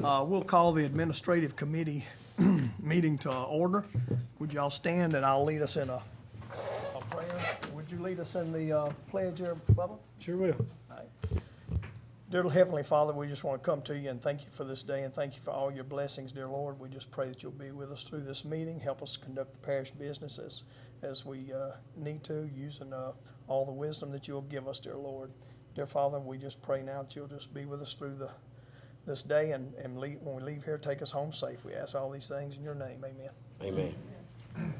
We'll call the administrative committee meeting to order. Would y'all stand and I'll lead us in a prayer? Would you lead us in the pledge here, Bubba? Sure will. All right. Dear Heavenly Father, we just want to come to you and thank you for this day and thank you for all your blessings, dear Lord. We just pray that you'll be with us through this meeting. Help us conduct the parish business as we need to, using all the wisdom that you'll give us, dear Lord. Dear Father, we just pray now that you'll just be with us through this day and when we leave here, take us home safe. We ask all these things in your name. Amen. Amen.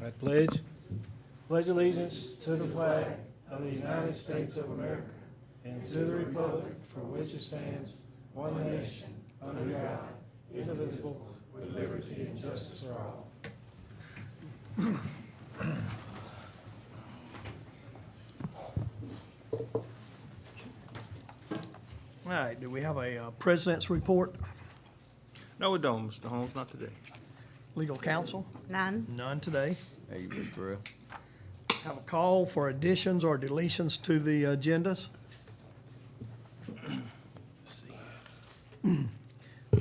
I pledge allegiance to the flag of the United States of America and to the republic for which it stands, one nation, under God, indivisible, with liberty and justice for all. All right, do we have a president's report? No, we don't, Mr. Holmes, not today. Legal counsel? None. None today. Hey, Mr. Burrell. Have a call for additions or deletions to the agendas? All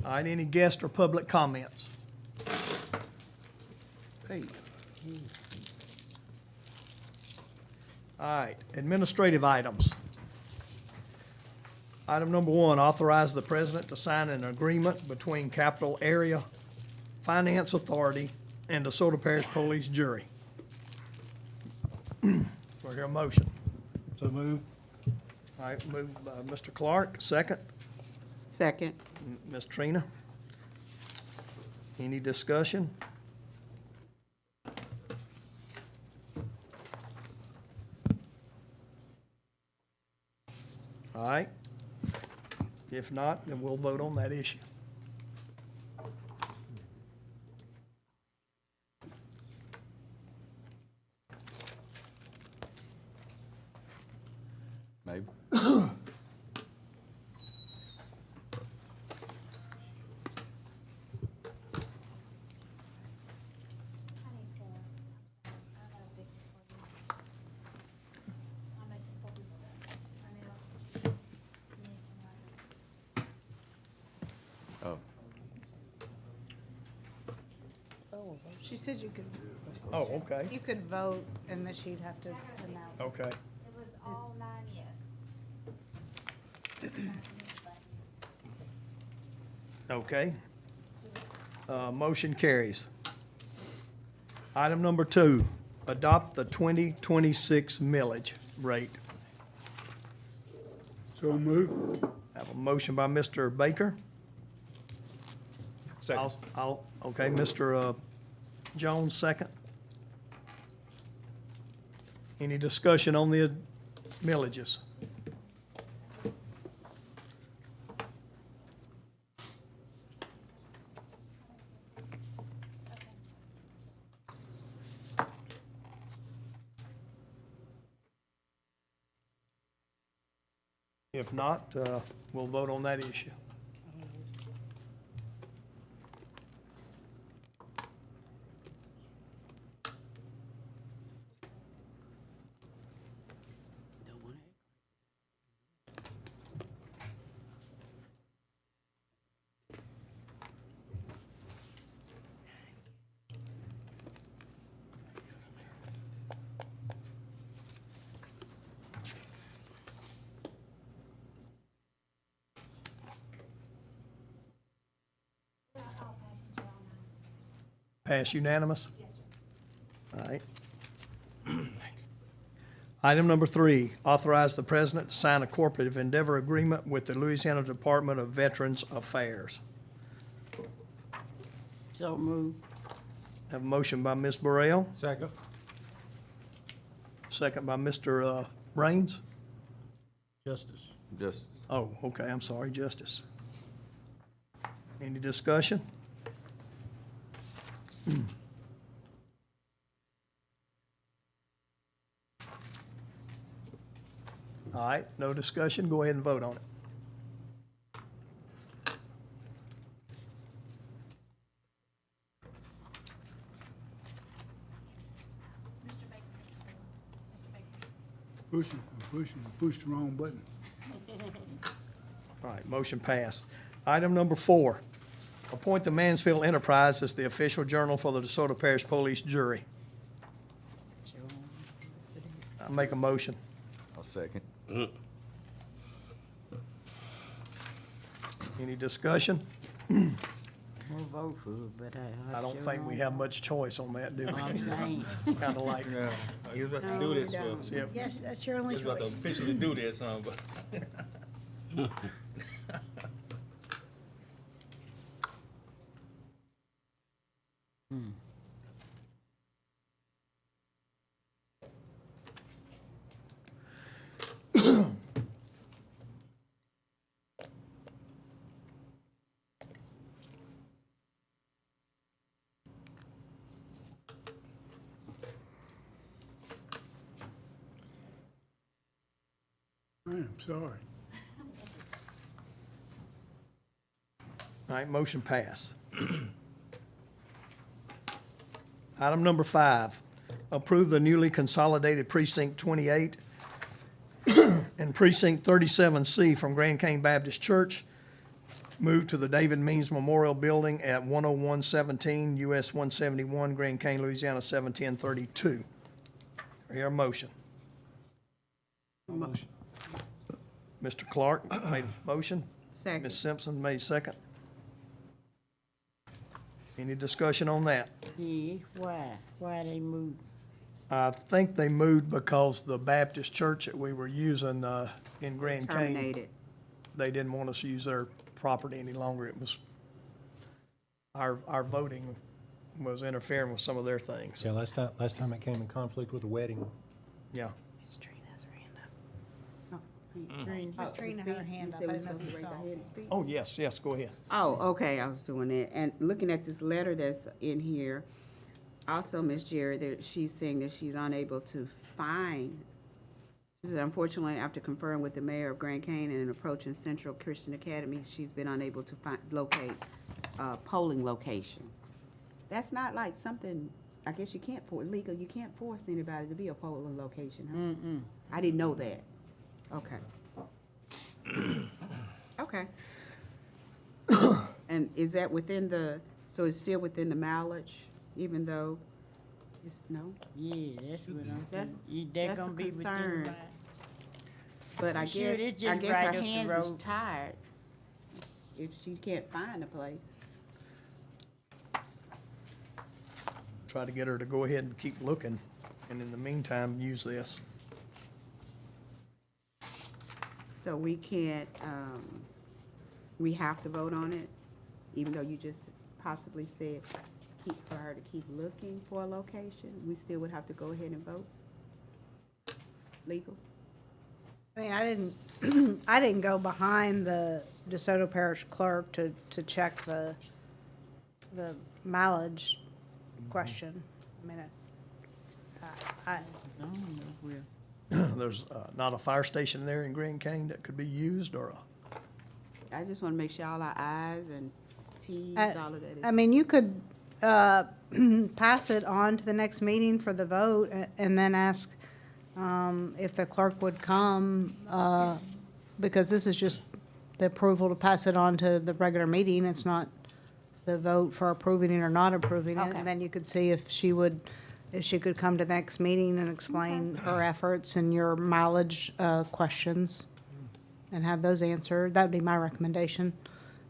right, any guest or public comments? Hey. All right, administrative items. Item number 1, authorize the president to sign an agreement between Capital Area Finance Authority and DeSoto Parish Police Jury. Do I hear a motion? So move. All right, moved by Mr. Clark, second. Second. Ms. Trina. Any discussion? All right. If not, then we'll vote on that issue. Maybe. Oh, Oh, she said you could Okay, vote and then she'd have to announce. okay. It was all 9 yes. Okay. Motion carries. Item number 2, adopt the 2026 millage rate. So move. Have a motion by Mr. Baker. second. Okay, Mr. Jones, second. Any discussion on the millages? If not, we'll vote on that issue. Pass unanimous? Yes, sir. All right. Item number 3, authorize the president to sign a cooperative endeavor agreement with the Louisiana Department of Veterans Affairs. So move. Have a motion by Ms. Burrell, Second. second by Mr. Raines. Justice. Just, Oh, okay, I'm sorry, Justice. Any discussion? All right, no discussion, go ahead and vote on it. Mr. Baker, Mr. Baker. Pushed the wrong button. All right, motion passed. Item number 4, Appoint the Mansfield Enterprise as the official journal for the DeSoto Parish Police Jury. I make a motion. I'll second. Any discussion? We'll vote for it, but I don't think we have much choice on that, do I'm we? saying. Kind of like, Yeah, he's about to do this for, yep. Yes, that's your only he's about to choice. officially do this, but. I'm sorry. All right, motion passed. Item number 5, approve the newly consolidated precinct 28 and precinct 37C from Grand Cane Baptist Church, moved to the David Means Memorial Building at 10117 US 171, Grand Cane, Louisiana 71032. Hear a motion. Mr. Clark made a motion. Second. Ms. Simpson made second. Any discussion on that? Yeah, why? Why they moved? I think they moved because the Baptist church that we were using in Grand Cane, Terminated. they didn't want us to use their property any longer. It was, our voting was interfering with some of their things. Yeah, last time it came in conflict with the wedding. Yeah. Miss Trina has her hand up. Miss Trina had her hand up. I didn't know if you saw. Oh, yes, go ahead. Oh, okay, I was doing that. And looking at this letter that's in here, also, Ms. Jerry, that she's saying that she's unable to find. She said, unfortunately, after conferring with the mayor of Grand Cane and approaching Central Christian Academy, she's been unable to locate a polling location. That's not like something, I guess you can't, legal, you can't force anybody to be a polling location, huh? I didn't know that. Okay. Okay. And is that within so it's still within the mileage, even though it's, no? Yeah, that's what I'm That's- thinking. They're that's a gonna be within concern. the But I Sure, guess, it's I just guess right her up the hands is road. tired if she can't find a place. Try to get her to go ahead and keep looking, and in the meantime, use this. So we can't, we have to vote on it, even though you just possibly said for her to keep looking for a location, we still would have to go ahead and vote? Legal? I mean, I didn't go behind the DeSoto Parish clerk to check the mileage question. I mean, I, There's not a fire station there in Grand Cane that could be used, or I just want to make sure all our I's and T's, I- all of that is. I mean, you could pass it on to the next meeting for the vote and then ask if the clerk would come, because this is just the approval to pass it on to the regular meeting. It's not the vote for approving it or not approving it. Okay. And then you could see if she could come to the next meeting and explain her efforts and your mileage questions and have those answered. That would be my recommendation,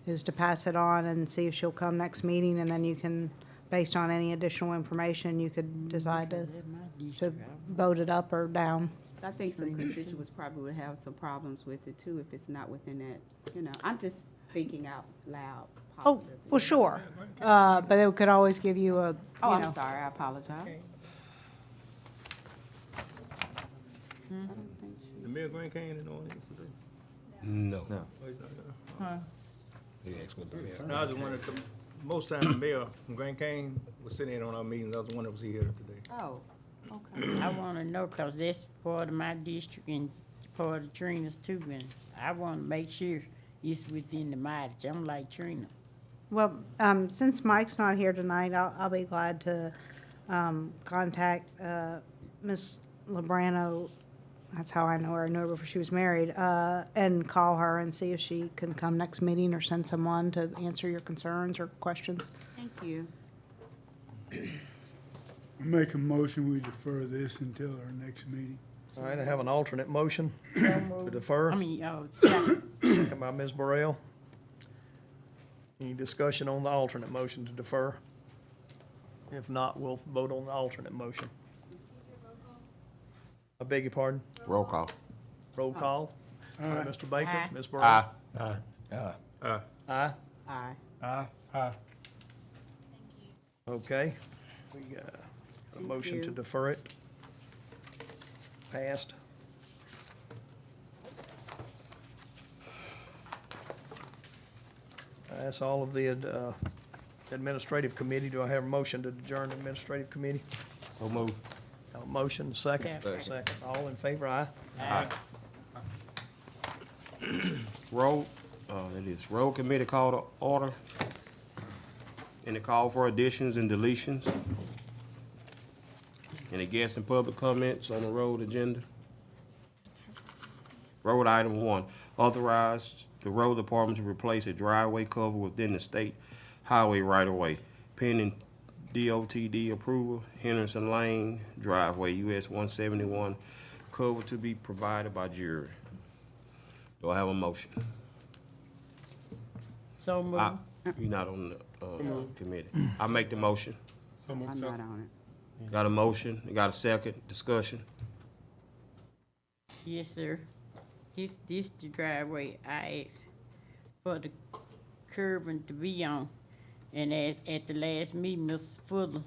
is to pass it on and see if she'll come next meeting, and then you can, based on any additional information, you could decide to vote it up or down. I think some constituents probably would have some problems with it too, if it's not within that, I'm just thinking out loud. Oh, possibly. well, sure, but it could always give you a, Oh, you I'm know. sorry, I apologize. The mayor of Grand Cane in the audience today? No. Oh, he's not there. He asked what the mayor. No, I just wanted to, most times the mayor from Grand Cane was sitting in on our meetings. I was the one that was here today. Oh, okay. I wanna know, cause that's part of my district and part of Trina's too, and I wanna make sure it's within the mileage. I'm like Trina. Well, since Mike's not here tonight, I'll be glad to contact Ms. Lebrano That's how I know her. I knew her before she was married. And call her and see if she can come next meeting or send someone to answer your concerns or questions. Thank you. Make a motion, we defer this until our next meeting. All right, I have an alternate motion to defer. I mean, second. Second by Ms. Burrell. Any discussion on the alternate motion to defer? If not, we'll vote on the alternate motion. I beg your pardon? Roll call. Roll call. All right, Mr. Baker, Aye. Ms. Burrell. Aye. Aye. Aye. Aye. Okay. We got a motion to you. defer it. Passed. That's all of the administrative committee. Do I have a motion to adjourn the administrative committee? So move. Got a motion, second? Yeah. Second. All in favor, aye? Road, that is, road committee call to order. Any call for additions and deletions? Any guests and public comments on the road agenda? Road item 1, authorize the road department to replace a driveway cover within the state highway right-of-way pending DOTD approval, Henderson Lane driveway, US 171, cover to be provided by jury. Do I have a motion? So move. You're not on the committee. I make the motion. So much I'm not on it. Got a motion, got a second, discussion. Yes, sir. This the driveway I asked for the curving to be on. And at the last meeting, Mr. Fuller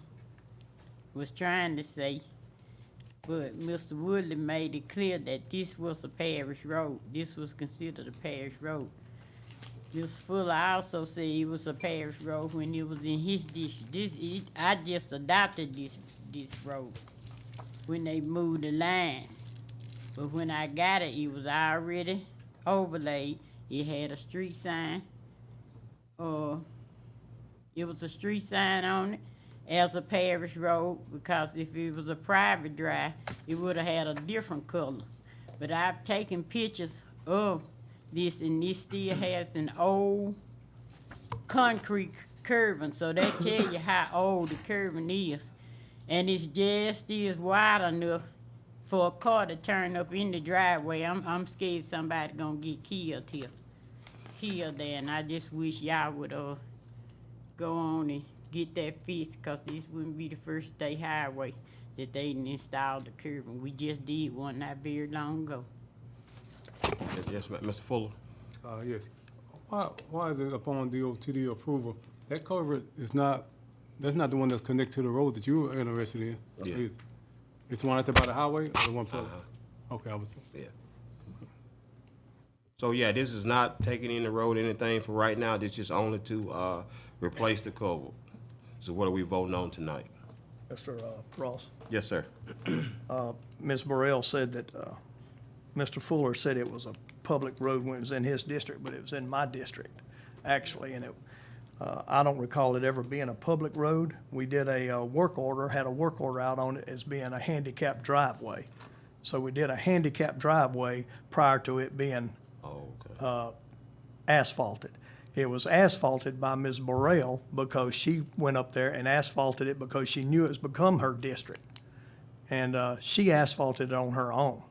was trying to say, but Mr. Woodley made it clear that this was a parish road. This was considered a parish road. Mr. Fuller also said it was a parish road when it was in his district. I just adopted this road when they moved the lines. But when I got it, it was already overlaid. It had a street sign. It was a street sign on it as a parish road, because if it was a private drive, it would have had a different color. But I've taken pictures of this, and this still has an old concrete curving, so that tell you how old the curving is. And it's just is wide enough for a car to turn up in the driveway. I'm scared somebody gonna get killed there, and I just wish y'all would go on and get that fixed, cause this wouldn't be the first state highway that they installed the curving. We just did one not very long ago. Yes, Mr. Fuller. Yes. Why is it upon DOTD approval? That culvert is not, that's not the one that's connected to the road that you were interested in? Yeah. It's the one out there by the highway or the one further? Okay, I was, Yeah. So, yeah, this is not taking in the road anything for right now. This is just only to replace the culvert. So what are we voting on tonight? Mr. Ross. Yes, sir. Ms. Burrell said that Mr. Fuller said it was a public road when it was in his district, but it was in my district, actually, and I don't recall it ever being a public road. We did a work order, had a work order out on it as being a handicapped driveway. So we did a handicapped driveway prior to it being Oh, okay. asphalted. It was asphalted by Ms. Burrell because she went up there and asphalted it because she knew it was become her district. And she asphalted it on her own.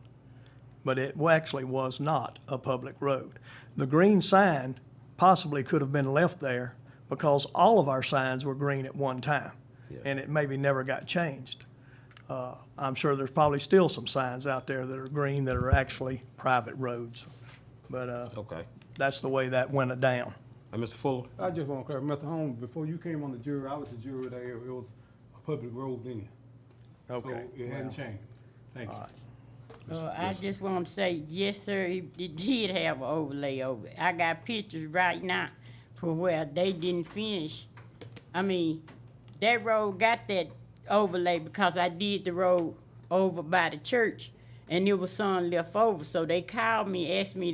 But it actually was not a public road. The green sign possibly could have been left there because all of our signs were green at one time. Yeah. And it maybe never got changed. I'm sure there's probably still some signs out there that are green that are actually private roads. But Okay. that's the way that went down. Mr. Fuller? I just want to clarify, Mr. Holmes, before you came on the jury, I was the jury there, it was a public road then. Okay. So it hadn't changed. Thank you. All right. I just want to say, yes, sir, it did have an overlay over it. I got pictures right now from where they didn't finish. I mean, that road got that overlay because I did the road over by the church, and there was some left over. So they called me, asked me,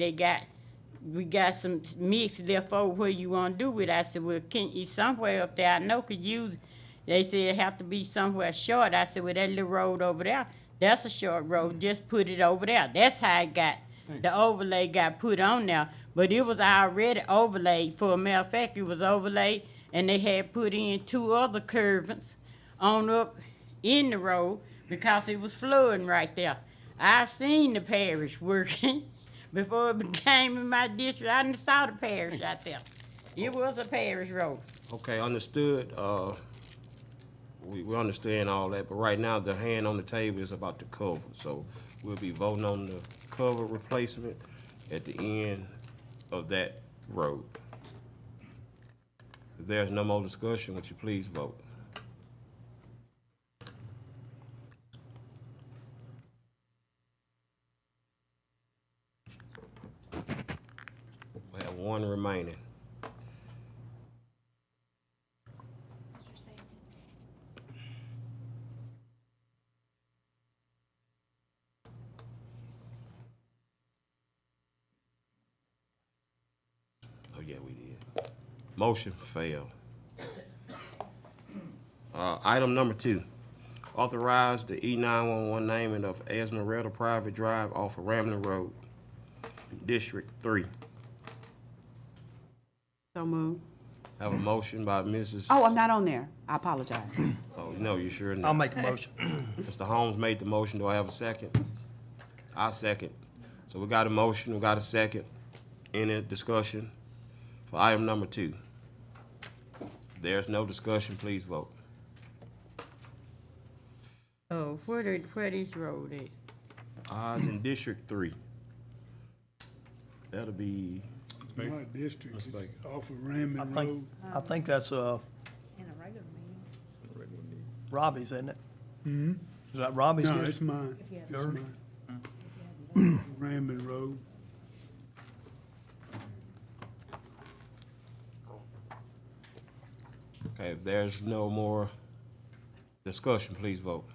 we got some mix left over, what you want to do with it? I said, well, can you somewhere up there I know could use it. They said it have to be somewhere short. I said, well, that little road over there, That's a short road, just put it over there. That's how it got, the overlay got put on there. But it was already overlaid. For a matter of fact, it was overlaid, and they had put in 2 other curvings on up in the road because it was flooding right there. I've seen the parish working before it became in my district. I done saw the parish out there. It was a parish road. Okay, understood. We understand all that, but right now, the hand on the table is about the cover. So we'll be voting on the cover replacement at the end of that road. If there's no more discussion, would you please vote? We have 1 remaining. Oh, yeah, we did. Motion failed. Item number 2, authorize the E911 naming of Esmeralda Private Drive off of Ramlin Road, District 3. So moved. Have a motion by Mrs. Oh, I'm not on there. I apologize. Oh, no, you sure not. I'll make a motion. Mr. Holmes made the motion. Do I have a second? I second. So we got a motion, we got a second. Any discussion for item number 2? If there's no discussion, please vote. Oh, where this road at? It's in District 3. That'll be, My district is off of Raymond I Road. think that's, In a regular meeting. Robbie's, isn't it? Mm-hmm. Is that Robbie's? No, district? it's mine. It's Yours? mine. Raymond Road. okay, if there's no more discussion, please vote.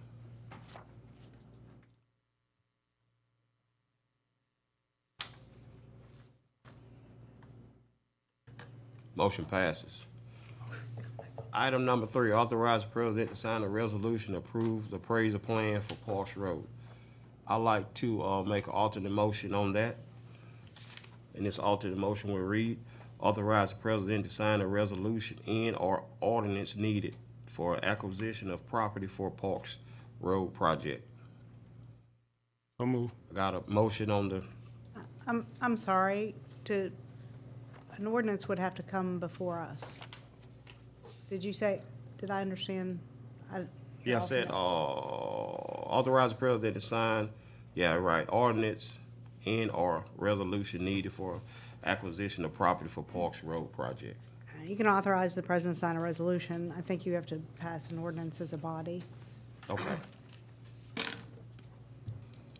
Motion passes. Item number 3, authorize the president to sign a resolution to approve the appraisal plan for Parks Road. I'd like to make an alternate motion on that. And this alternate motion will read, authorize the president to sign a resolution and/or ordinance needed for acquisition of property for Parks Road project. So move. I got a motion on the, I'm sorry, an ordinance would have to come before us. Did you say, did I understand? yeah, I said, authorize the president to sign, yeah, right, ordinance and/or resolution needed for acquisition of property for Parks Road project. You can authorize the president to sign a resolution. I think you have to pass an ordinance as a body. Okay.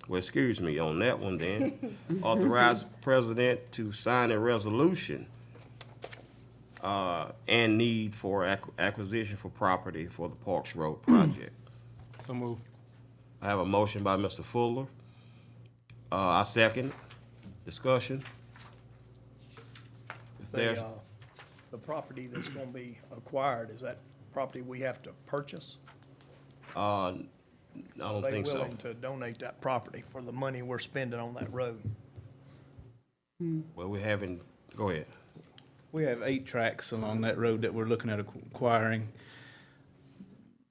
Well, excuse me on that one then. Authorize president to sign a resolution and need for acquisition for property for the Parks Road project. So move. I have a motion by Mr. Fuller. I second. Discussion. If there's, The property that's gonna be acquired, is that property we have to purchase? I don't think They so. willing to donate that property for the money we're spending on that road? Well, we haven't, go ahead. We have 8 tracks along that road that we're looking at acquiring.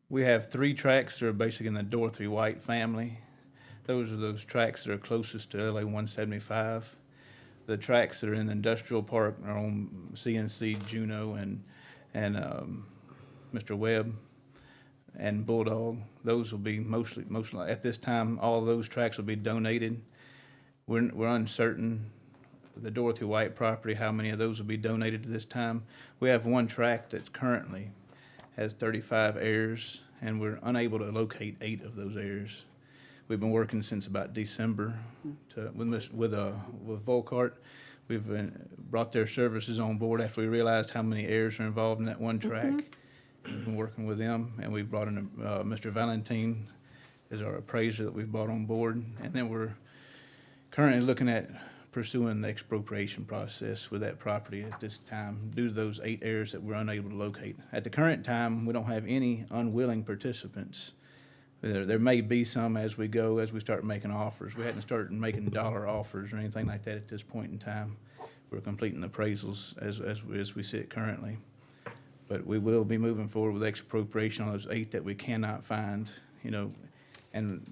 We have 3 tracks that are basically in the Dorothy White family. Those are those tracks that are closest to LA 175. The tracks that are in the industrial park are on CNC, Juno, and Mr. Webb and Bulldog. Those will be mostly at this time, all of those tracks will be donated. We're uncertain, the Dorothy White property, how many of those will be donated at this time. We have 1 tract that currently has 35 heirs, and we're unable to locate 8 of those heirs. We've been working since about December with Volkart. We've brought their services on board after we realized how many heirs are involved in that 1 track. We've been working with them, and we've brought in Mr. Valentine as our appraiser that we've brought on board. And then we're currently looking at pursuing the expropriation process with that property at this time due to those 8 heirs that we're unable to locate. At the current time, we don't have any unwilling participants There may be some as we go, as we start making offers. We hadn't started making dollar offers or anything like that at this point in time. We're completing appraisals as we sit currently. But we will be moving forward with expropriation on those 8 that we cannot find, you know. And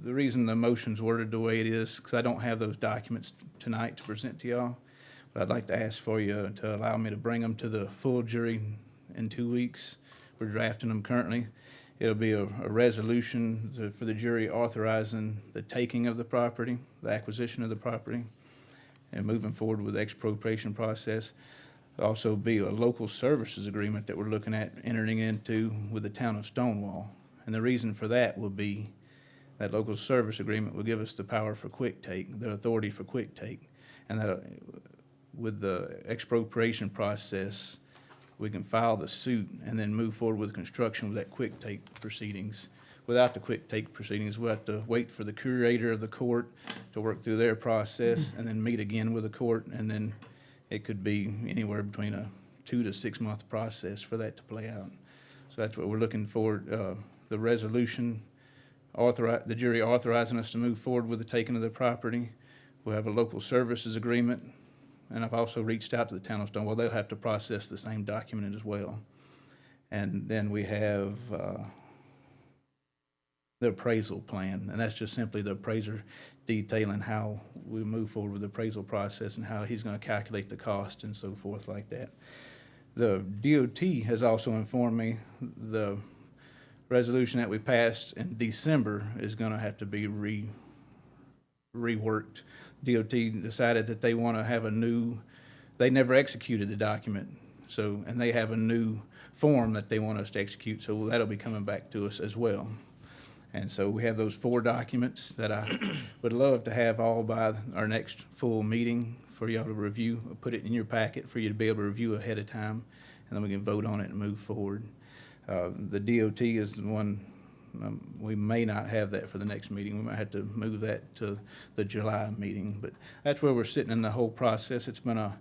the reason the motion's worded the way it is, because I don't have those documents tonight to present to y'all. But I'd like to ask for you to allow me to bring them to the full jury in 2 weeks. We're drafting them currently. It'll be a resolution for the jury authorizing the taking of the property, the acquisition of the property, and moving forward with the expropriation process. There'll also be a local services agreement that we're looking at entering into with the town of Stonewall. And the reason for that will be that local service agreement will give us the power for quick take, the authority for quick take. And that with the expropriation process, we can file the suit and then move forward with construction with that quick take proceedings. Without the quick take proceedings, we'll have to wait for the curator of the court to work through their process and then meet again with the court, and then it could be anywhere between a 2 to 6 month process for that to play out. So that's what we're looking for, the resolution, the jury authorizing us to move forward with the taking of the property. We'll have a local services agreement. And I've also reached out to the town of Stonewall. They'll have to process the same document as well. And then we have the appraisal plan, and that's just simply the appraiser detailing how we move forward with the appraisal process and how he's going to calculate the cost and so forth like that. The DOT has also informed me the resolution that we passed in December is going to have to be reworked. DOT decided that they want to have a new, they never executed the document, so, and they have a new form that they want us to execute, so that'll be coming back to us as well. And so we have those 4 documents that I would love to have all by our next full meeting for y'all to review. I'll put it in your packet for you to be able to review ahead of time, and then we can vote on it and move forward. The DOT is the one. We may not have that for the next meeting. We might have to move that to the July meeting, but that's where we're sitting in the whole process. It's been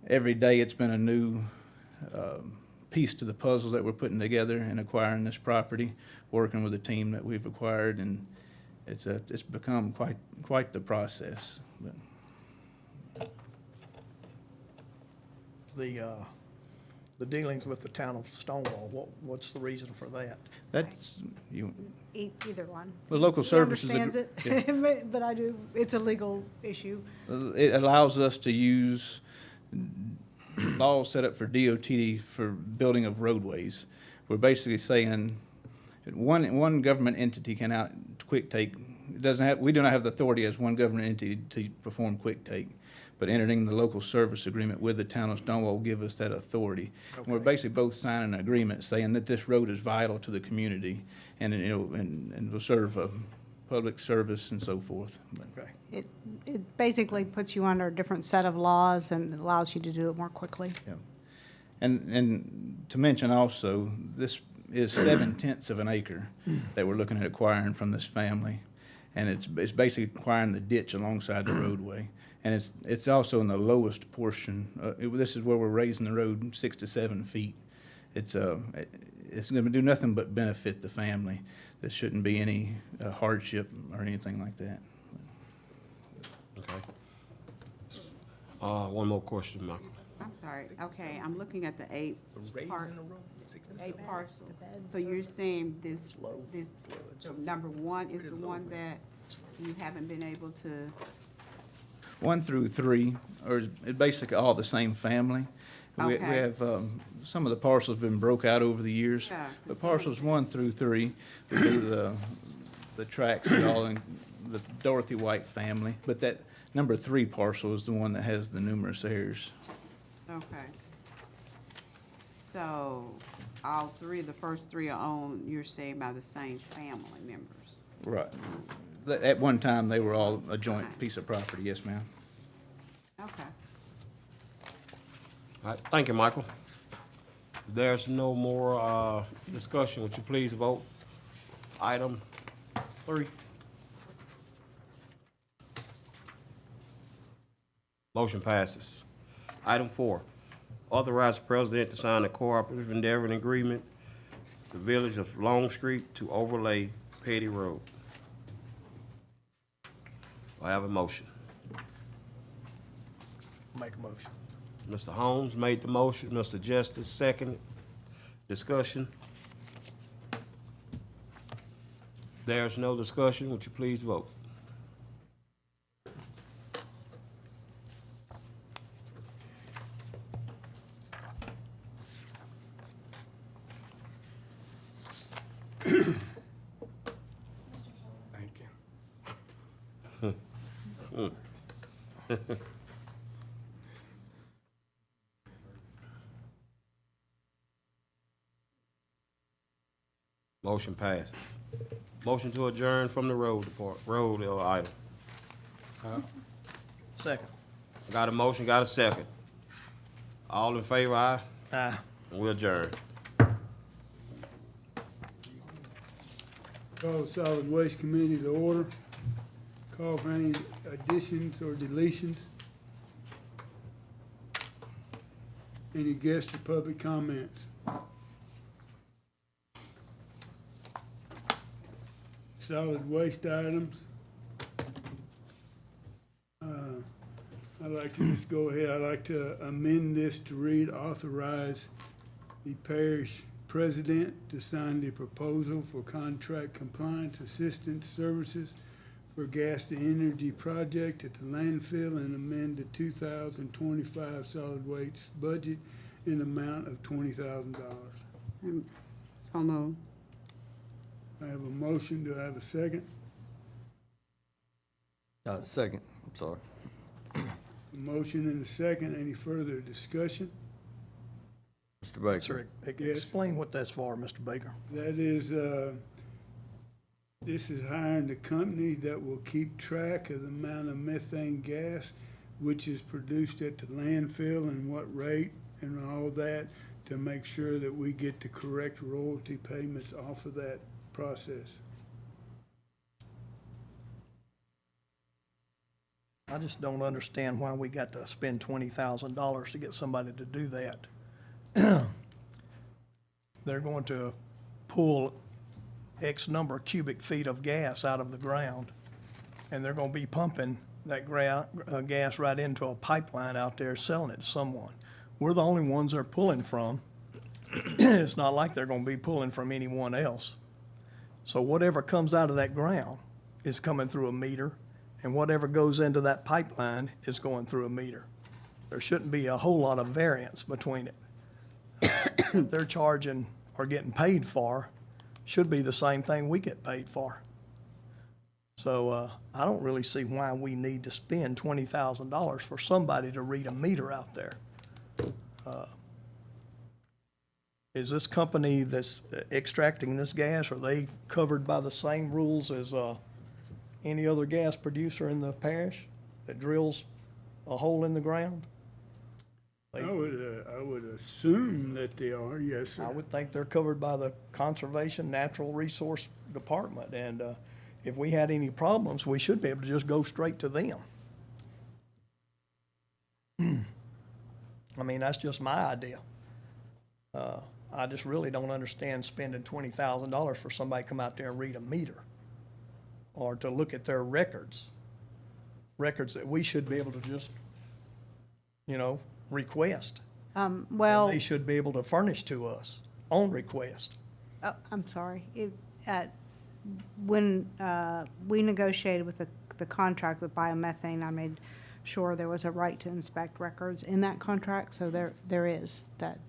every day it's been a new piece to the puzzle that we're putting together and acquiring this property, working with the team that we've acquired, and it's become quite the process. But The dealings with the town of Stonewall, what's the reason for that? that's Either one. the local He services. understands it, but I do, it's a legal issue. It allows us to use laws set up for DOT for building of roadways. We're basically saying one government entity cannot quick take, we do not have the authority as one government entity to perform quick take, but entering the local service agreement with the town of Stonewall will give us that authority. And we're basically both signing an agreement saying that this road is vital to the community and, you know, and will serve a public service and so forth. Okay. It basically puts you under a different set of laws and allows you to do it more quickly. Yeah. And to mention also, this is 7/10 of an acre that we're looking at acquiring from this family. And it's basically acquiring the ditch alongside the roadway. And it's also in the lowest portion. This is where we're raising the road 6 to 7 feet. It's going to do nothing but benefit the family. There shouldn't be any hardship or anything like that. Okay. One more question, Michael. I'm sorry, okay, I'm looking at the 8 parcel. So you're saying this number 1 is the one that you haven't been able to, 1 through 3 are basically all the same family. We Okay. have, some of the parcels have been broke out over the years. Yeah, But parcels 1 through 3, we do the tracks and all in the Dorothy White family. But that number 3 parcel is the one that has the numerous heirs. okay. So, all 3, the first 3 are owned, you're saying, by the same family members? Right. At one time, they were all a joint piece of property, yes, ma'am. Okay. All right, thank you, Michael. If there's no more discussion, would you please vote? Item 3. Motion passes. Item 4, authorize the president to sign a cooperative endeavoring agreement, the village of Long Street to overlay Petty Road. I have a motion. Make a motion. Mr. Holmes made the motion, Mr. Justice seconded. Discussion? There's no discussion, would you please vote? Thank you. Motion passes. Motion to adjourn from the road item. Second. Got a motion, got a second. All in favor, aye? Aye. We adjourn. Call Solid Waste Committee to order. Call for any additions or deletions. Any guest or public comments? Solid waste items. I'd like to just go ahead, I'd like to amend this to read, authorize the parish president to sign the proposal for contract compliance assistance services for gas to energy project at the landfill and amend the 2025 solid waste budget in amount of $20,000. So moved. I have a motion, do I have a second? Second, I'm sorry. A motion and a second, any further discussion? Mr. Baker. Sir, Yes. explain what that's for, Mr. Baker. That is, this is hiring the company that will keep track of the amount of methane gas which is produced at the landfill and what rate and all that to make sure that we get the correct royalty payments off of that process. I just don't understand why we got to spend $20,000 to get somebody to do that. They're going to pull X number of cubic feet of gas out of the ground, and they're gonna be pumping that gas right into a pipeline out there, selling it to someone. We're the only ones they're pulling from. It's not like they're gonna be pulling from anyone else. So whatever comes out of that ground is coming through a meter, and whatever goes into that pipeline is going through a meter. There shouldn't be a whole lot of variance between it. What they're charging or getting paid for should be the same thing we get paid for. So, I don't really see why we need to spend $20,000 for somebody to read a meter out there. Is this company that's extracting this gas, are they covered by the same rules as, any other gas producer in the parish that drills a hole in the ground? I would assume that they are, yes, sir. I would think they're covered by the Conservation Natural Resource Department, and if we had any problems, we should be able to just go straight to them. I mean, that's just my idea. I just really don't understand spending $20,000 for somebody to come out there and read a meter, or to look at their records that we should be able to just, request. Well, They should be able to furnish to us on request. oh, I'm sorry. When we negotiated with the contract with biomethane, I made sure there was a right to inspect records in that contract, so there is that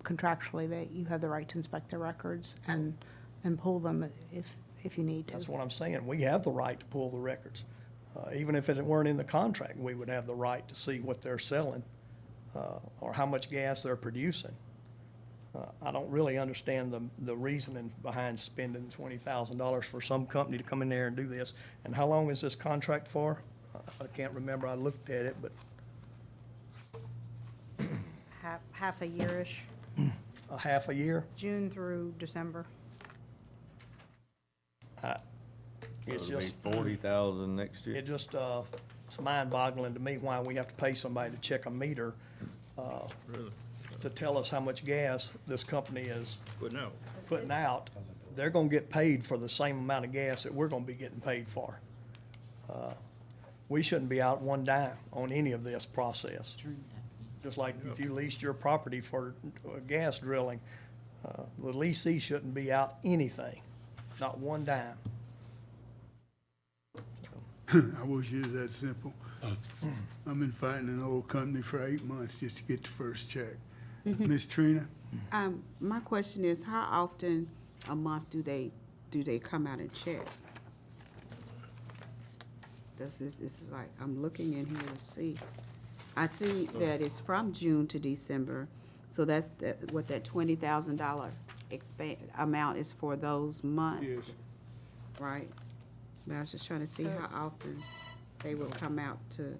contractually that you have the right to inspect their records and pull them if you need to. That's what I'm saying. We have the right to pull the records. Even if it weren't in the contract, we would have the right to see what they're selling, or how much gas they're producing. I don't really understand the reasoning behind spending $20,000 for some company to come in there and do this. And how long is this contract for? I can't remember. I looked at it, but Half a year-ish, a half a year? June through December. It's It'll be just, 40,000 next year. it just, it's mind-boggling to me why we have to pay somebody to check a meter, to tell us how much gas this company is But no, putting out, they're gonna get paid for the same amount of gas that we're gonna be getting paid for. We shouldn't be out one dime on any of this process. Just like if you leased your property for gas drilling, the leasee shouldn't be out anything, not one dime. I wish it was that simple. I've been fighting an oil company for 8 months just to get the first check. Miss Trina? My question is, how often a month do they come out and check? This is like, I'm looking in here to see. I see that it's from June to December, so that's what that $20,000 amount is for those months. Yes. Right? But I was just trying to see how often they will come out to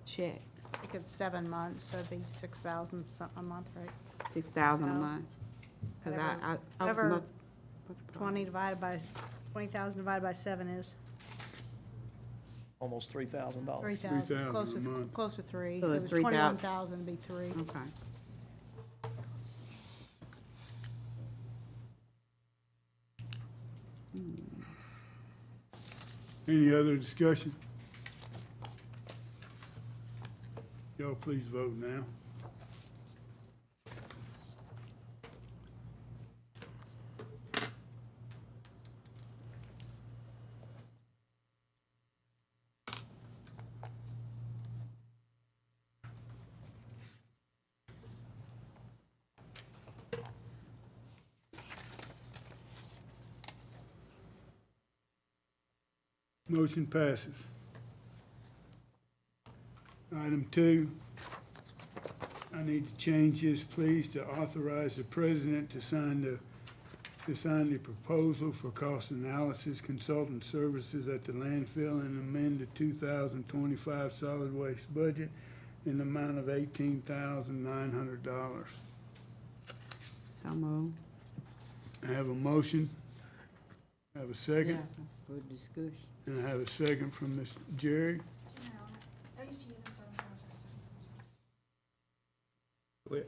check. I think it's 7 months, so it'd be 6,000 a month, right? 6,000 a No. month? Because I was Whatever not. What's the problem? 20,000 divided by 7 is Almost $3,000. 3,000, $3,000 a month. close to 3. So it's If it was 3,000. 21,000, it'd be 3. Okay. Any other discussion? Y'all please vote now. Motion passes. Item 2, I need to change this, please, to authorize the president to sign the proposal for cost analysis consultant services at the landfill and amend the 2025 solid waste budget in the amount of $18,900. So moved. I have a motion. I have a second. Good discussion. And I have a second from Ms. Jerry.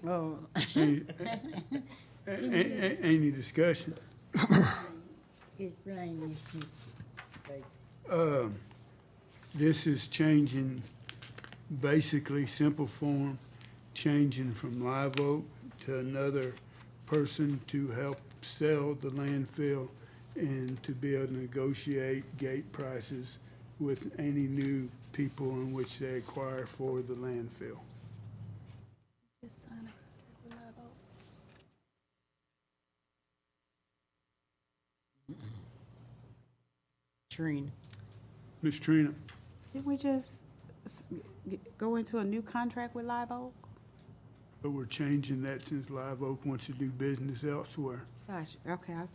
Oh, Any discussion? explain this to me. This is changing, basically, simple form, changing from Live Oak to another person to help sell the landfill and to be able to negotiate gate prices with any new people in which they acquire for the landfill. Trina. Ms. Trina? Didn't we just go into a new contract with Live Oak? But we're changing that since Live Oak wants to do business elsewhere. Gosh, okay, okay.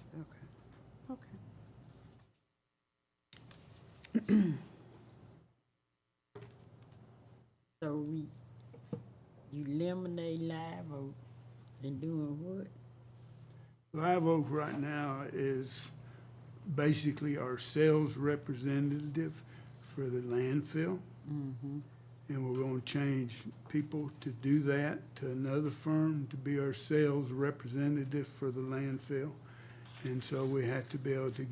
So you eliminate Live Oak and doing what? Live Oak right now is basically our sales representative for the landfill. And we're gonna change people to do that to another firm to be our sales representative for the landfill. And so we have to be able to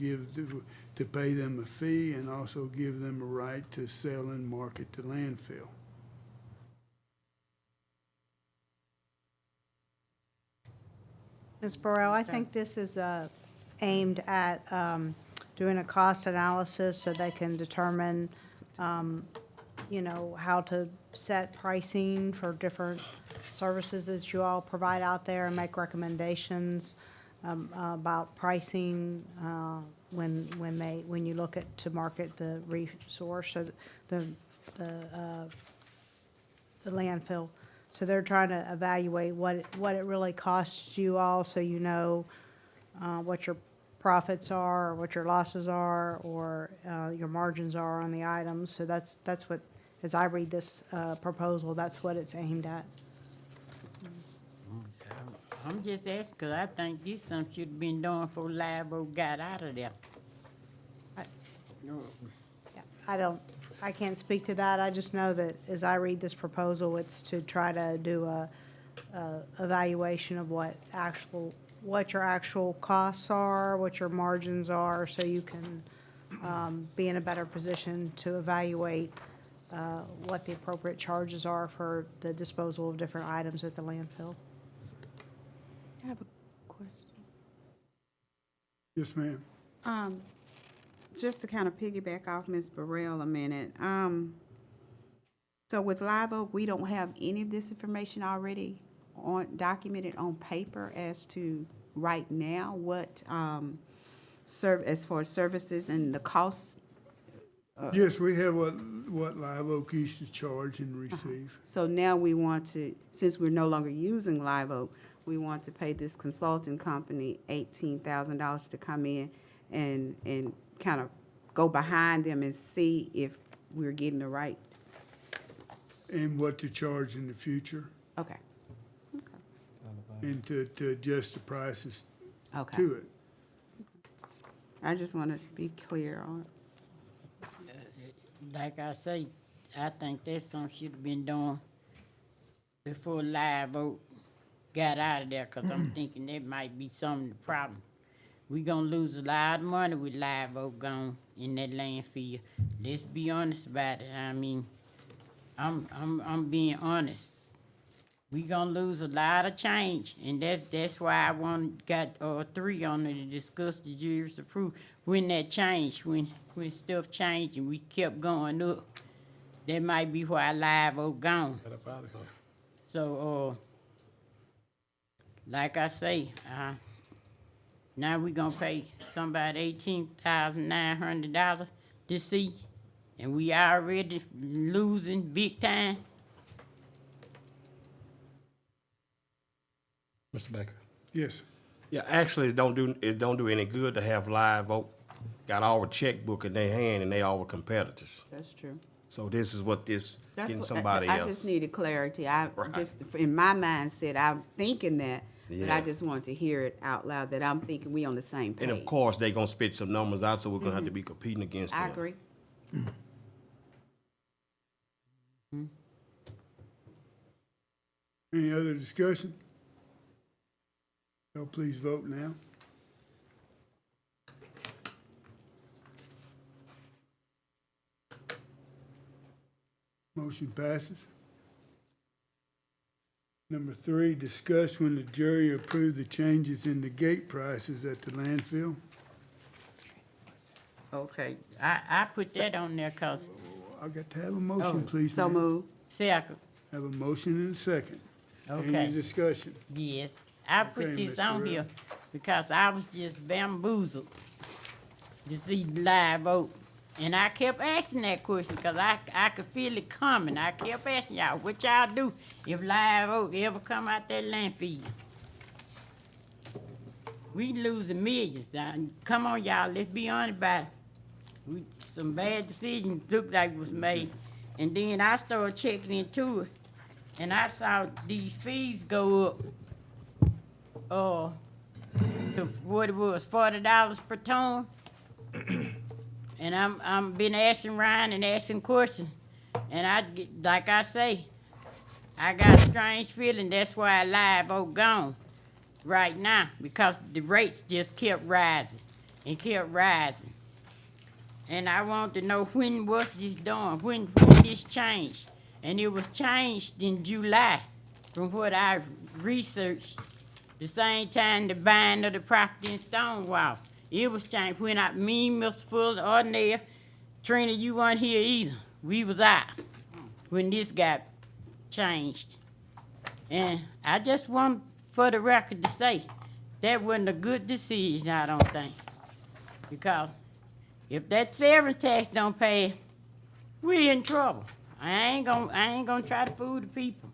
to pay them a fee and also give them a right to sell and market the landfill. Ms. Burrell, I think this is aimed at doing a cost analysis so they can determine, how to set pricing for different services that you all provide out there and make recommendations about pricing when you look at to market the resource or the landfill. So they're trying to evaluate what it really costs you all, so you know what your profits are, or what your losses are, or your margins are on the items. So that's what, as I read this proposal, that's what it's aimed at. I'm just asking, 'cause I think this something should have been done before Live Oak got out of there. No. Yeah, I can't speak to that. I just know that as I read this proposal, it's to try to do a evaluation of what what your actual costs are, what your margins are, so you can be in a better position to evaluate what the appropriate charges are for the disposal of different items at the landfill. I have a question. Yes, ma'am. Just to kind of piggyback off Ms. Burrell a minute. So with Live Oak, we don't have any of this information already documented on paper as to right now what as far as services and the costs. Yes, we have what Live Oak used to charge and receive. So now we want to, since we're no longer using Live Oak, we want to pay this consulting company $18,000 to come in and kind of go behind them and see if we're getting the right. And what to charge in the future, Okay. and to adjust the prices Okay. to it. I just want to be clear on it. Like I say, I think that's something should have been done before Live Oak got out of there, because I'm thinking that might be some of the problem. We gonna lose a lot of money with Live Oak gone in that landfill. Let's be honest about it. I mean, I'm being honest. We gonna lose a lot of change, and that's why I got 3 on there to discuss the jury's approval. When that changed, when stuff changed and we kept going up, that might be why Live Oak gone. Get up out of here. So, like I say, now we gonna pay somebody $18,900 to see, and we already losing big time. Mr. Baker. Yes. Yeah, actually, it don't do any good to have Live Oak got all the checkbook in their hand and they all the competitors. That's true. So this is what That's getting what- somebody I else. just needed clarity. I Right. just, in my mindset, I'm thinking that, but I Yeah. just wanted to hear it out loud, that I'm thinking we on the same page. And of course, they gonna spit some numbers out, so we're gonna have to be competing against them. I agree. Any other discussion? So please vote now. Motion passes. Number 3, discuss when the jury approved the changes in the gate prices at the landfill. Okay, I put that on there cause I got to have a motion, please. So ma'am. moved. second, Have a motion and a second. Okay. Any discussion? yes, I put Okay, this Mr. on Redd. here because I was just bamboozled to see Live Oak. And I kept asking that question because I could feel it coming. I kept asking y'all, what y'all do if Live Oak ever come out that landfill? We losing millions. Now, come on, y'all, let's be honest about it. Some bad decisions looked like was made. And then I started checking into it, and I saw these fees go up, to what it was, $40 per ton. And I'm been asking Ryan and asking questions, and like I say, I got a strange feeling that's why Live Oak gone right now, because the rates just kept rising and kept rising. And I want to know when was this done, when this changed. And it was changed in July, from what I researched, the same time the buying of the property in Stonewall. It was changed when me, Miss Fuller, Ordinaire, Trina, you weren't here either. We was out when this got changed. And I just want for the record to say, that wasn't a good decision, I don't think. Because if that severance tax don't pay, we in trouble. I ain't gonna try to fool the people.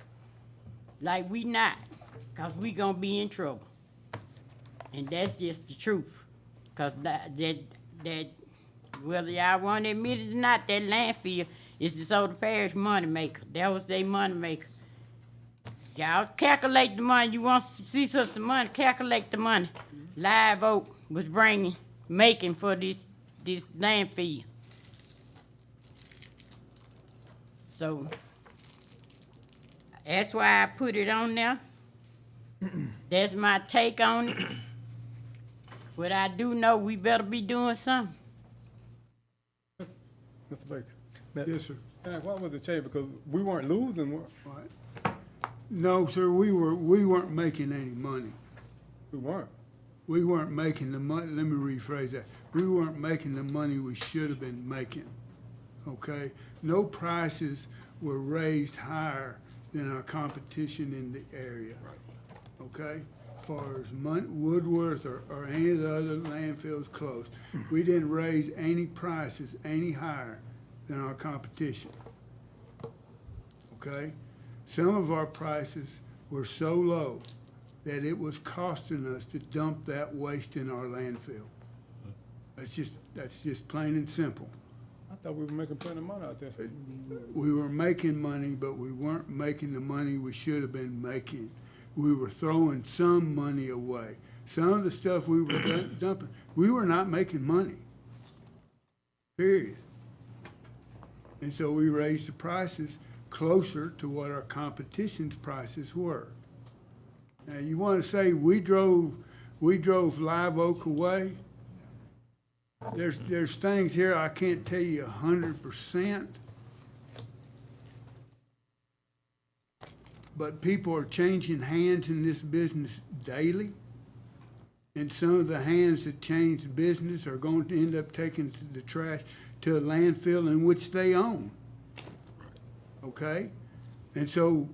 Like we not, cause we gonna be in trouble. And that's just the truth. Cause that whether y'all want to admit it or not, that landfill is DeSoto Parish moneymaker. That was their moneymaker. Y'all calculate the money. You want to see some money, calculate the money. Live Oak was making for this landfill. So that's why I put it on there. That's my take on it. But I do know we better be doing something. Mr. Baker, Yes, sir. and why was it changed? Because we weren't losing, Right. No, sir, we weren't making any money. we weren't. We weren't making the money, let me rephrase that. We weren't making the money we should have been making, okay? No prices were raised higher than our competition in the area. Okay? As far as Woodworth or any of the other landfills close, we didn't raise any prices any higher than our competition. Okay? Some of our prices were so low that it was costing us to dump that waste in our landfill. That's just plain and simple. I thought we were making plenty of money out there. We were making money, but we weren't making the money we should have been making. We were throwing some money away. Some of the stuff we were dumping, we were not making money, period. And so we raised the prices closer to what our competition's prices were. Now, you want to say we drove Live Oak away? There's things here I can't tell you 100%. But people are changing hands in this business daily. And some of the hands that change business are going to end up taking the trash to a landfill in which they own. Okay? And so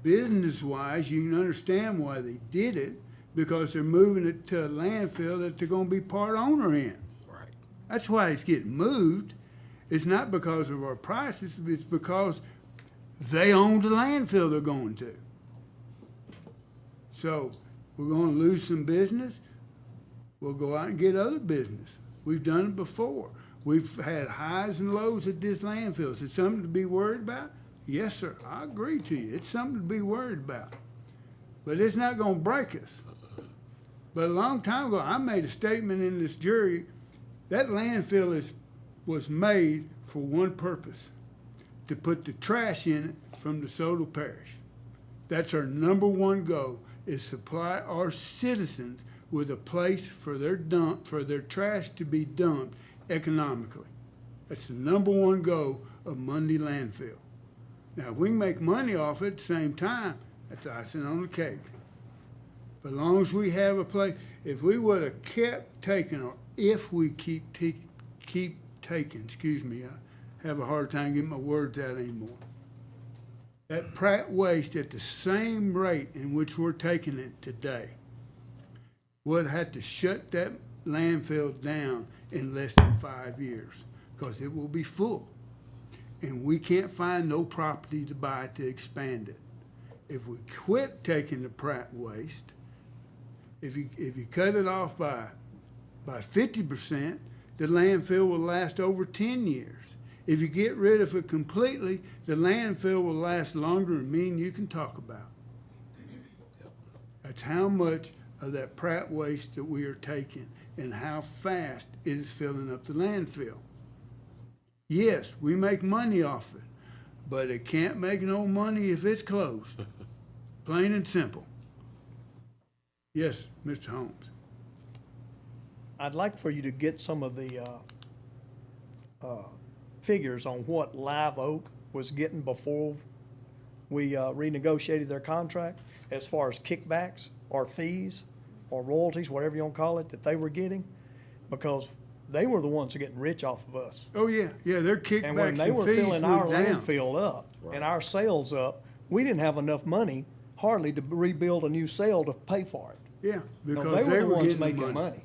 business-wise, you can understand why they did it, because they're moving it to a landfill that they're gonna be part owner in. Right. That's why it's getting moved. It's not because of our prices, it's because they own the landfill they're going to. So we're gonna lose some business. We'll go out and get other business. We've done it before. We've had highs and lows at this landfill. Is it something to be worried about? Yes, sir. I agree to you. It's something to be worried about. But it's not gonna break us. But a long time ago, I made a statement in this jury, that landfill was made for one purpose, to put the trash in it from DeSoto Parish. That's our number one goal, is supply our citizens with a place for their trash to be dumped economically. That's the number one goal of Mundy Landfill. Now, if we can make money off it at the same time, that's icing on the cake. But as long as we have a place, if we would have kept taking, or if we keep taking, excuse me, I have a hard time getting my words out anymore. That Pratt waste at the same rate in which we're taking it today would have to shut that landfill down in less than 5 years, because it will be full. And we can't find no property to buy to expand it. If we quit taking the Pratt waste, if you cut it off by 50%, the landfill will last over 10 years. If you get rid of it completely, the landfill will last longer than me and you can talk about. That's how much of that Pratt waste that we are taking and how fast it is filling up the landfill. Yes, we make money off it, but it can't make no money if it's closed. Plain and simple. Yes, Mr. Holmes. I'd like for you to get some of the figures on what Live Oak was getting before we renegotiated their contract, as far as kickbacks or fees or royalties, whatever you want to call it, that they were getting, because they were the ones who are getting rich off of us. Oh, yeah, their kickbacks And when they were fees filling our went down. landfill up and our sales up, we didn't have enough money hardly to rebuild a new cell to pay for it. Yeah, No, because they the were ones getting making money.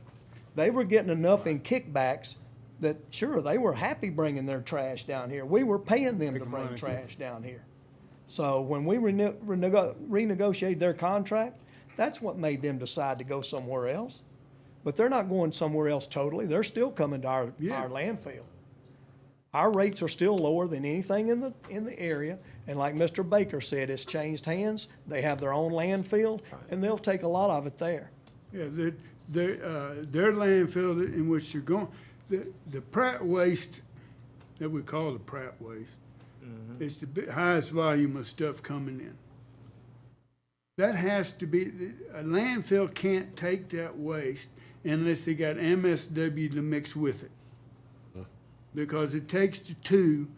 They were getting enough in kickbacks that, sure, they were happy bringing their trash down here. We were paying them to Making bring money, too. trash down here. So when we renegotiated their contract, that's what made them decide to go somewhere else. But they're not going somewhere else totally. They're still coming to our landfill. Our rates are still lower than anything in the area. And like Mr. Baker said, it's changed hands. They have their own landfill, and they'll take a lot of it there. Yeah, their landfill in which you're going, the Pratt waste that we call the Pratt waste, is the highest volume of stuff coming in. That has to be, a landfill can't take that waste unless they got MSW to mix with it. Because it takes the two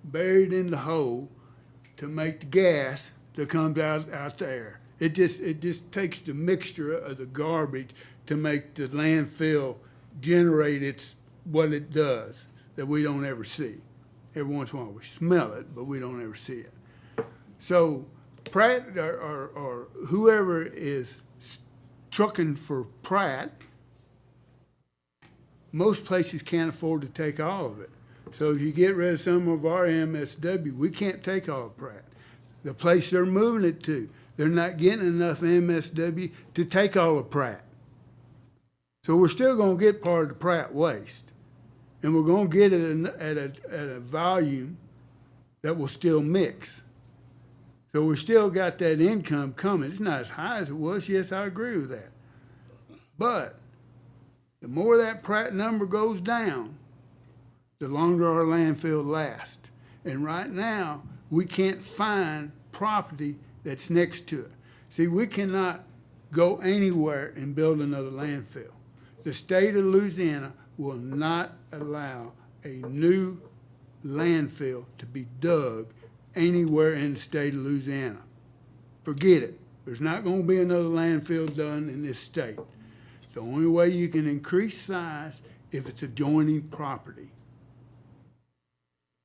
buried in the hole to make the gas that comes out the air. It just takes the mixture of the garbage to make the landfill generate what it does that we don't ever see. Every once in a while we smell it, but we don't ever see it. So Pratt or whoever is trucking for Pratt, most places can't afford to take all of it. So if you get rid of some of our MSW, we can't take all of Pratt. The place they're moving it to, they're not getting enough MSW to take all of Pratt. So we're still gonna get part of the Pratt waste. And we're gonna get it at a volume that will still mix. So we still got that income coming. It's not as high as it was. Yes, I agree with that. But the more that Pratt number goes down, the longer our landfill lasts. And right now, we can't find property that's next to it. See, we cannot go anywhere and build another landfill. The state of Louisiana will not allow a new landfill to be dug anywhere in the state of Louisiana. Forget it. There's not going to be another landfill done in this state. The only way you can increase size if it's adjoining property.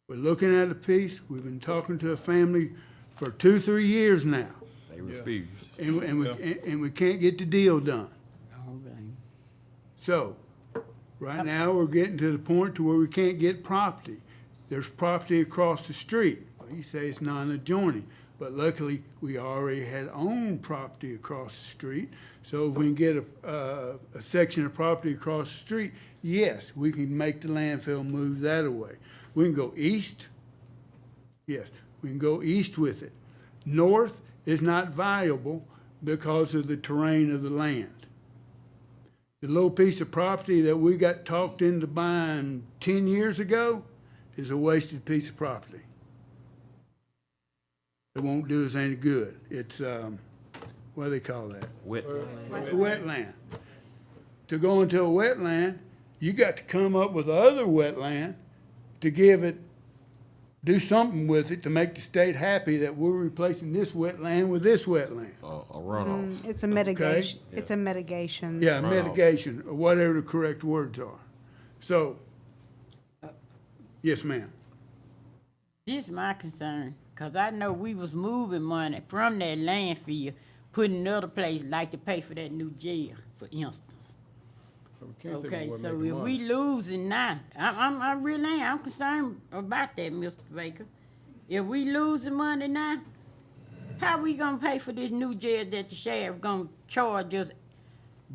We're looking at a piece. We've been talking to a family for 2-3 years now, They refuse. and we can't get the deal done. Okay. So, right now, we're getting to the point to where we can't get property. There's property across the street. Well, you say it's non-adjoining, but luckily, we already had owned property across the street. So if we can get a section of property across the street, yes, we can make the landfill move that away. We can go east, yes, we can go east with it. North is not viable because of the terrain of the land. The little piece of property that we got talked into buying 10 years ago is a wasted piece of property. It won't do us any good. It's, what do they call that? Wetland. A wetland. To go into a wetland, you got to come up with other wetland to do something with it to make the state happy that we're replacing this wetland with this wetland. A runoff. It's a mitigation, it's a mitigation. Yeah, Runoff. mitigation, or whatever the correct words are. So, yes, ma'am. This my concern, cause I know we was moving money from that landfill, putting another place like to pay for that new jail, for instance. We can't say Okay, we're so making if money. we losing now, I really am, I'm concerned about that, Mr. Baker. If we losing money now, how we gonna pay for this new jail that the sheriff gonna charge us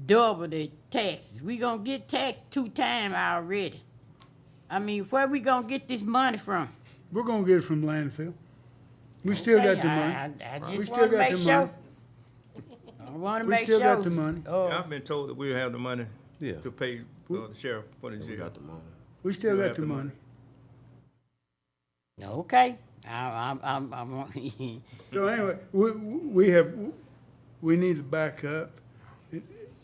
double the taxes? We gonna get taxed 2 times already. I mean, where we gonna get this money from? We're gonna get it from landfill. We still got the money. I We just still wanna got make the sure. money. I wanna We make still sure. got the money. I've been told that we have the money Yeah. to pay the sheriff for the We jail. got the money. We still Still got got the the money. Okay, So anyway, we need to back up.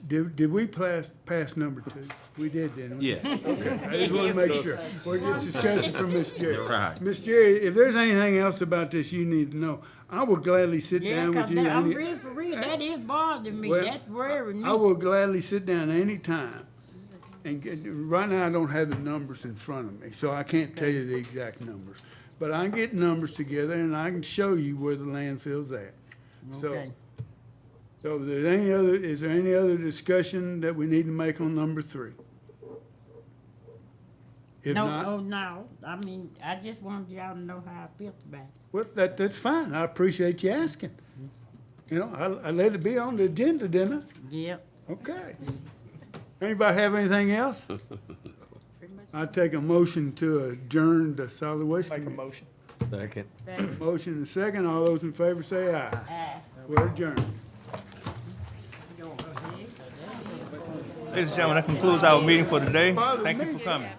Did we pass number 2? We did, didn't we? Yes. Okay, I just want to make sure. We're just discussing from Miss Jerry. You're right. Miss Jerry, if there's anything else about this you need to know, I will gladly sit yeah, down with cause you. I'm any- real for real, that is bothering me, Well, that's worrying me. I will gladly sit down any time. Right now, I don't have the numbers in front of me, so I can't tell you the exact numbers. But I can get numbers together and I can show you where the landfill's at. Okay. So is there any other discussion that we need to make on number 3? If No, not, oh, no, I mean, I just wanted y'all to know how I felt about it. well, that's fine. I appreciate you asking. You know, I let it be on the agenda, didn't Yep. I? Okay. Anybody have anything else? I take a motion to adjourn the solid waste Make a committee. motion. Second. Motion and second. All those in favor say aye. Aye. We're adjourned. Ladies and gentlemen, that concludes our meeting for today. Thank you for coming.